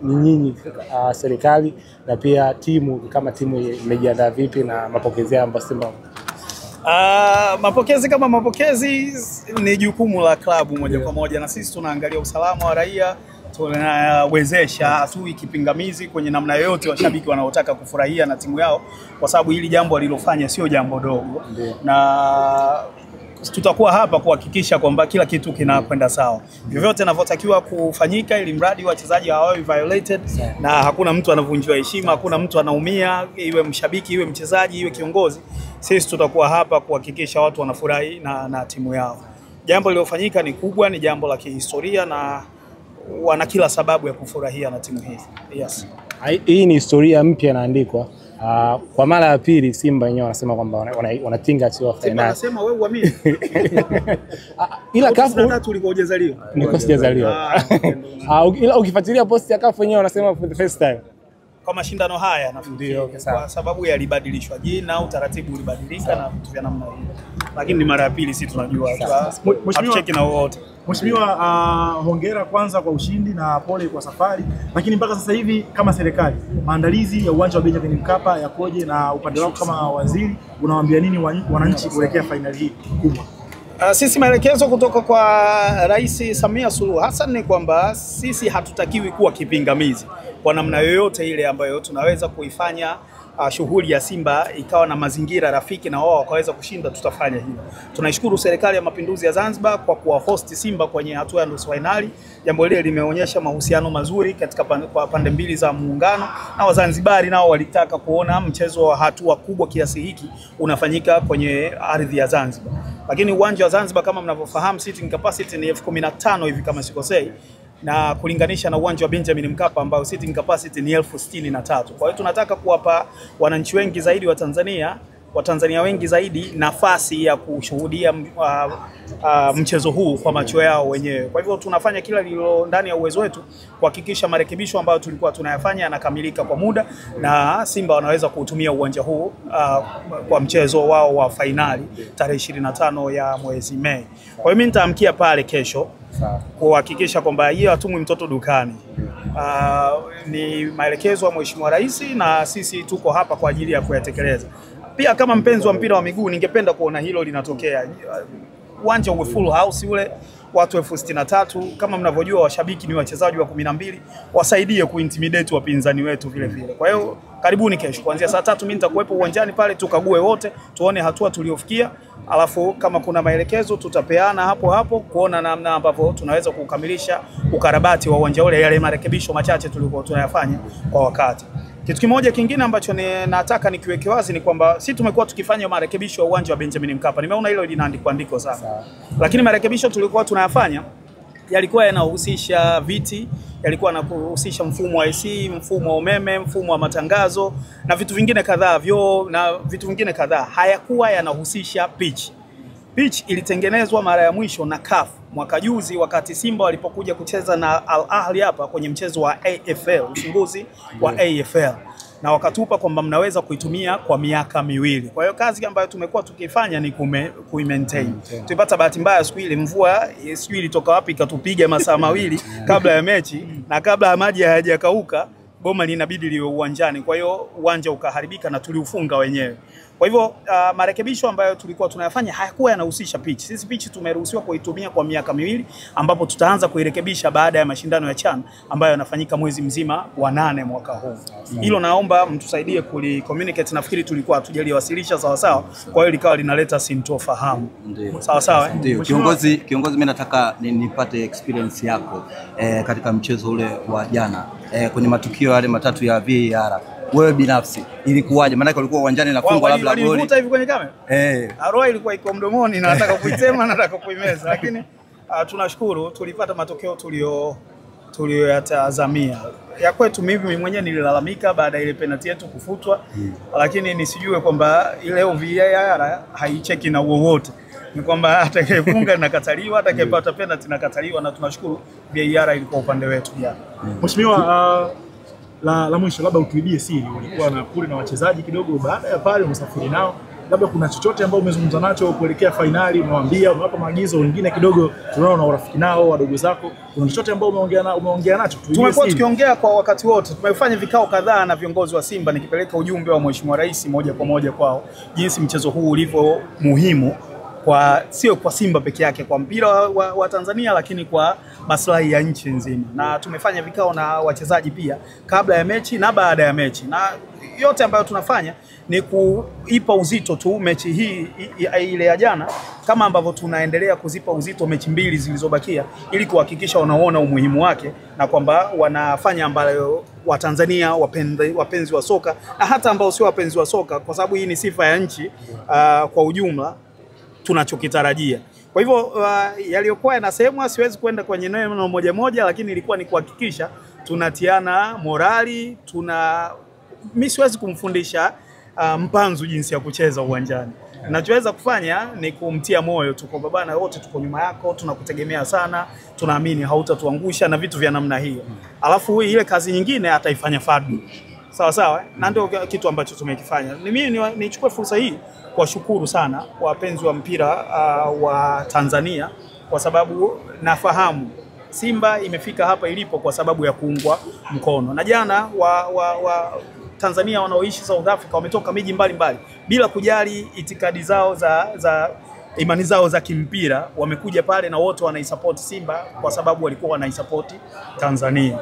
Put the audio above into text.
ni nyinyi serikali na pia timu, kama timu imejiandaa vipi na mapokezi ambayo Simba? Mapokezi kama mapokezi ni jukumu la klabu moja kwa moja, na sisi tunaangalia usalama wa raia, tunawezesha hatui kipingamizi kwenye namna yoyote washabiki wanaotaka kufurahia na timu yao, kwa sababu hili jambo alilofanya sio jambo dogo. Na tutakuwa hapa kuhakikisha kwamba kila kitu kinakwenda sawa. Vyovyote vinavyotakiwa kufanyika ili mradi wachezaji hawawe violated na hakuna mtu anavunjiwa heshima, hakuna mtu anaumia, iwe mshabiki, iwe mchezaji, iwe kiongozi. Sisi tutakuwa hapa kuhakikisha watu wanafurahi na timu yao. Jambo lililofanyika ni kubwa, ni jambo la kihistoria na wana kila sababu ya kufurahia na timu hii. Yes. Hii ni historia mpya inaandikwa. Kwa mara ya pili Simba wenyewe wanasema kwamba wanatinga hatua ya finali. Wanasema wewe uamini. Ila kafu tulikuwa hujazaliwa. Niko sijazaliwa. Ila ukifuatilia post ya kafu wenyewe wanasema for the first time kwa mashindano haya nafikiri kwa sababu yalibadilishwa jina, utaratibu ulibadilika na vitu vya namna hiyo. Lakini ni mara ya pili sisi tunajua. Hatucheki na wote. Mheshimiwa, hongera kwanza kwa ushindi na pole kwa safari. Lakini mpaka sasa hivi kama serikali, maandalizi ya uwanja wa Benjamin Mkapa yakoje, na upande wako kama waziri unawaambia nini wananchi kuelekea finali hii kubwa? Sisi maelekezo kutoka kwa Rais Samia Suluhu Hassan ni kwamba sisi hatutakiwi kuwa kipingamizi kwa namna yoyote ile ambayo tunaweza kuifanya shughuli ya Simba ikawa na mazingira rafiki na wao wakaweza kushinda, tutafanya hivyo. Tunaishukuru serikali ya Mapinduzi ya Zanzibar kwa kuwahost Simba kwenye hatua ya nusu finali. Jambo lile limeonyesha mahusiano mazuri katika pande mbili za muungano, na Wazanzibari nao walitaka kuona mchezo wa hatua kubwa kiasi hiki unafanyika kwenye ardhi ya Zanzibar. Lakini uwanja wa Zanzibar kama mnavyofahamu, sitting capacity ni 15,000 hivi kama sikosei, na kulinganisha na uwanja wa Benjamin Mkapa ambao sitting capacity ni 63,000. Kwa hiyo tunataka kuwapa wananchi wengi zaidi wa Tanzania wengi zaidi nafasi ya kushuhudia mchezo huu kwa macho yao wenyewe. Kwa hivyo tunafanya kila lilo ndani ya uwezo wetu kuhakikisha marekebisho ambayo tulikuwa tunayafanya yanakamilika kwa muda na Simba wanaweza kutumia uwanja huu kwa mchezo wao wa finali tarehe 25 ya mwezi Mei. Kwa hiyo mimi nitaamkia pale kesho kuhakikisha kwamba hiyo hatumwi mtoto dukani. Ni maelekezo ya Mheshimiwa Rais na sisi tuko hapa kwa ajili ya kuyatekeleza. Pia kama mpenzi wa mpira wa miguu ningependa kuona hilo linatokea. Uwanja uwe full house ule, watu 63,000. Kama mnavyojua washabiki ni wachezaji wa 12, wasaidie kuintimidate wapinzani wetu vile vile. Kwa hiyo karibuni kesho kuanzia saa 3 mimi nitakuwepo uwanjani pale, tukague wote, tuone hatua tuliofikia. Alafu kama kuna maelekezo tutapeana hapo kuona namna ambavyo tunaweza kukamilisha ukarabati wa uwanja ule, yale marekebisho machache tulikuwa tunayafanya kwa wakati. Kitu kimoja kingine ambacho nataka nikiweke wazi ni kwamba sisi tumekuwa tukifanya marekebisho ya uwanja wa Benjamin Mkapa. Nimeona hilo linaandikwa sana. Lakini marekebisho tulikuwa tunayafanya yalikuwa yanahusisha viti, yalikuwa yanahusisha mfumo wa AC, mfumo wa umeme, mfumo wa matangazo na vitu vingine kadhaa, vyoo na vitu vingine kadhaa. Hayakuwa yanahusisha pitch. Pitch ilitengenezwa mara ya mwisho na CAF mwaka juzi wakati Simba walipokuja kucheza na Al Ahly hapa kwenye mchezo wa AFL, ufunguzi wa AFL. Na wakatupa kwamba mnaweza kuitumia kwa miaka 2. Kwa hiyo kazi ambayo tumekuwa tukifanya ni kuimaintain. Tulipata bahati mbaya siku ile mvua siku ilitoka wapi ikatupiga masaa 2 kabla ya mechi, na kabla ya maji hayajakauka boma linabidi liwe uwanjani. Kwa hiyo uwanja ukaharibika na tuliufunga wenyewe. Kwa hivyo marekebisho ambayo tulikuwa tunayafanya hayakuwa yanahusisha pitch. Sisi pitch tumeruhusiwa kuitumia kwa miaka 2 ambapo tutaanza kuirekebisha baada ya mashindano ya CHAN ambayo yanafanyika mwezi mzima wa 8 mwaka huu. Hilo naomba mtusaidie communicate, nafikiri tulikuwa hatujaliwasilisha sawa sawa. Kwa hiyo likawa linaleta sintofahamu. Sawa sawa. Ndio. Kiongozi mimi nataka nipate experience yako katika mchezo ule wa jana kwenye matukio yale matatu ya VAR. Wewe binafsi ilikuwaje? Maana ulikuwa uwanjani na funga labda goli. Walivuta hivi kwenye kamera? Roho ilikuwa iko mdomoni na nataka kuitema na nataka kuimeza, lakini tunashukuru tulipata matokeo tuliyoyatazamia. Ya kwetu mimi mwenyewe nililalamika baada ile penalty yetu kufutwa, lakini nisijue kwamba ile VAR haicheki na wowote. Ni kwamba atakayefunga nakataliwa, atakayepata penalty nakataliwa, na tunashukuru VAR ilikuwa upande wetu jana. Mheshimiwa, la mwisho labda utuibie siri, ulikuwa na kule na wachezaji kidogo, baada ya pale umesafiri nao, labda kuna chochote ambao umezungumza nacho kuelekea fainali, umewambia, umewapa maagizo, wengine kidogo tunaona na urafiki nao wadogo zako, kuna chochote ambao umeongea nacho? Tumekuwa tukiongea kwa wakati wote, tumefanya vikao kadhaa na viongozi wa Simba nikipeleka ujumbe wa Mheshimiwa Rais moja kwa moja kwao, jinsi mchezo huu ulivyo muhimu kwa sio kwa Simba peke yake, kwa mpira wa Tanzania, lakini kwa maslahi ya nchi nzima. Na tumefanya vikao na wachezaji pia kabla ya mechi na baada ya mechi, na yote ambayo tunafanya ni kuipa uzito tu mechi hii ile ya jana, kama ambavyo tunaendelea kuzipa uzito mechi mbili zilizobakia, ili kuhakikisha wanaona umuhimu wake na kwamba wanafanya ambayo Watanzania wapenzi wa soka na hata ambao sio wapenzi wa soka, kwa sababu hii ni sifa ya nchi kwa ujumla, tunachokitarajia. Kwa hivyo yaliyokuwa yanasemwa siwezi kwenda kwenye neno moja moja, lakini ilikuwa ni kuhakikisha tunatiana morali. Mimi siwezi kumfundisha mpanzu jinsi ya kucheza uwanjani. Ninachoweza kufanya ni kumtia moyo tu kwamba bana, wote tuko nyuma yako, tunakutegemea sana, tunaamini hautatuangusha na vitu vya namna hiyo. Alafu ile kazi nyingine ataifanya Fadlu. Sawa sawa, na ndio kitu ambacho tumekifanya. Mimi nichukue fursa hii kuwashukuru sana wapenzi wa mpira wa Tanzania, kwa sababu nafahamu Simba imefika hapa ilipo kwa sababu ya kuungwa mkono. Na jana wa Tanzania wanaoishi South Africa wametoka miji mbalimbali bila kujali itikadi zao za imani zao za kimpira, wamekuja pale na wote wanaisupport Simba kwa sababu walikuwa wanaisupport Tanzania.